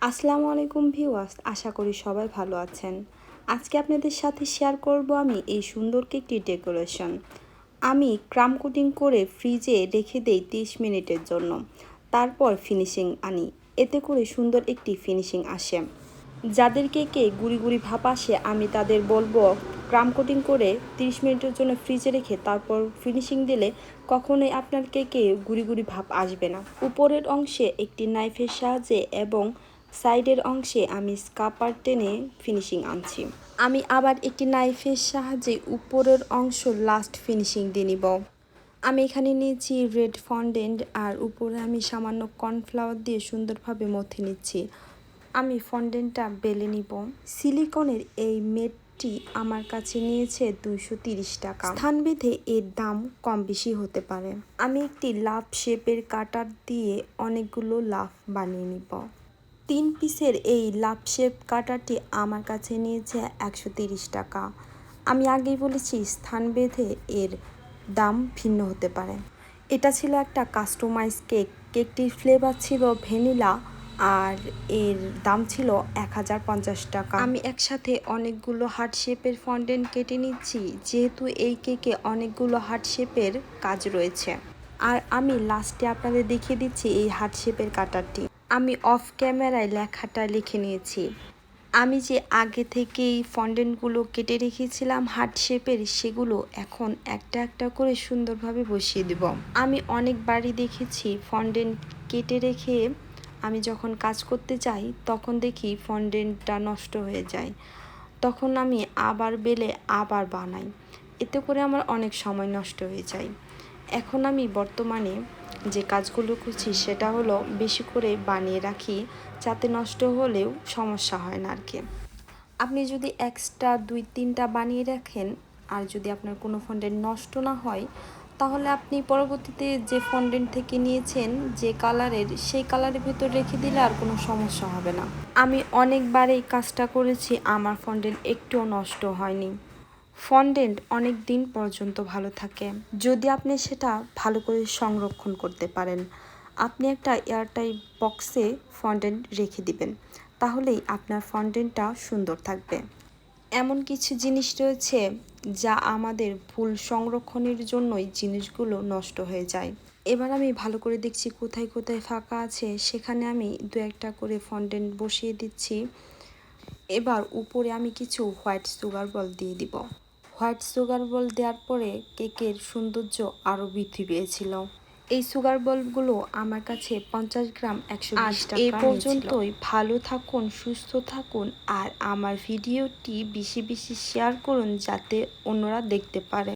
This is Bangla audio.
আসসালামু আলাইকুম ভিউয়ার্স, আশা করি সবাই ভালো আছেন। আজকে আপনাদের সাথে শেয়ার করব আমি এই সুন্দর কেকটি ডেকোরেশন। আমি ক্রাম কোটিং করে ফ্রিজে রেখে দেই 30 মিনিটের জন্য, তারপর ফিনিশিং আনি। এতে করে সুন্দর একটি ফিনিশিং আসে। যাদের কেকে গুড়ি গুড়ি ভাব আসে আমি তাদের বলবো ক্রাম কোটিং করে 30 মিনিটের জন্য ফ্রিজে রেখে তারপর ফিনিশিং দিলে কখনোই আপনার কেকে গুড়ি গুড়ি ভাব আসবে না। উপরের অংশে একটি নাইফের সাহায্যে এবং সাইডের অংশে আমি স্কাপার টেনে ফিনিশিং আনছি। আমি আবার একটি নাইফের সাহায্যে উপরের অংশ লাস্ট ফিনিশিং দিয়ে নিব। আমি এখানে নিয়েছি রেড ফন্ডেন্ট আর উপরে আমি সামান্য কর্নফ্লাওয়ার দিয়ে সুন্দরভাবে মথে নিচ্ছি। আমি ফন্ডেন্টটা বেলে নিব। সিলিকনের এই মেটটি আমার কাছে নিয়েছে 230 টাকা। স্থানভেদে এর দাম কম বেশি হতে পারে। আমি একটি লাভ শেপের কাটার দিয়ে অনেকগুলো লাভ বানিয়ে নিব। 3 পিসের এই লাভ শেপ কাটারটি আমার কাছে নিয়েছে 130 টাকা। আমি আগেই বলেছি স্থানভেদে এর দাম ভিন্ন হতে পারে। এটা ছিল একটা কাস্টমাইজ কেক। কেকটির ফ্লেভার ছিল ভ্যানিলা আর এর দাম ছিল 1050 টাকা। আমি একসাথে অনেকগুলো হার্ট শেপের ফন্ডেন্ট কেটে নিচ্ছি, যেহেতু এই কেকে অনেকগুলো হার্ট শেপের কাজ রয়েছে। আর আমি লাস্টে আপনাদের দেখিয়ে দিচ্ছি এই হার্ট শেপের কাটারটি। আমি অফ ক্যামেরায় লেখাটা লিখে নিয়েছি। আমি যে আগে থেকেই ফন্ডেন্টগুলো কেটে রেখেছিলাম হার্ট শেপের, সেগুলো এখন একটা একটা করে সুন্দরভাবে বসিয়ে দেব। আমি অনেকবারই দেখেছি ফন্ডেন্ট কেটে রেখে আমি যখন কাজ করতে যাই তখন দেখি ফন্ডেন্টটা নষ্ট হয়ে যায়। তখন আমি আবার বেলে আবার বানাই, এতে করে আমার অনেক সময় নষ্ট হয়ে যায়। এখন আমি বর্তমানে যে কাজগুলো করছি সেটা হলো বেশি করে বানিয়ে রাখি, যাতে নষ্ট হলেও সমস্যা হয় না আর কি। আপনি যদি এক্সট্রা 2-3টা বানিয়ে রাখেন আর যদি আপনার কোনো ফন্ডেন্ট নষ্ট না হয়, তাহলে আপনি পরবর্তীতে যে ফন্ডেন্ট থেকে নিয়েছেন যে কালারের, সেই কালারের ভেতর রেখে দিলে আর কোনো সমস্যা হবে না। আমি অনেকবার এই কাজটা করেছি, আমার ফন্ডেন্ট একটুও নষ্ট হয়নি। ফন্ডেন্ট অনেক দিন পর্যন্ত ভালো থাকে যদি আপনি সেটা ভালো করে সংরক্ষণ করতে পারেন। আপনি একটা এয়ারটাইট বক্সে ফন্ডেন্ট রেখে দিবেন, তাহলেই আপনার ফন্ডেন্টটা সুন্দর থাকবে। এমন কিছু জিনিস রয়েছে যা আমাদের ভুল সংরক্ষণের জন্যই জিনিসগুলো নষ্ট হয়ে যায়। এবার আমি ভালো করে দেখছি কোথায় কোথায় ফাঁকা আছে, সেখানে আমি 2-1টা করে ফন্ডেন্ট বসিয়ে দিচ্ছি। এবার উপরে আমি কিছু হোয়াইট সুগার বল দিয়ে দিব। হোয়াইট সুগার বল দেওয়ার পরে কেকের সৌন্দর্য আরও বৃদ্ধি পেয়েছিল। এই সুগার বলগুলো আমার কাছে 50 গ্রাম 120 টাকা। এই পর্যন্তই। ভালো থাকুন, সুস্থ থাকুন আর আমার ভিডিওটি বেশি বেশি শেয়ার করুন যাতে অন্যরা দেখতে পারে।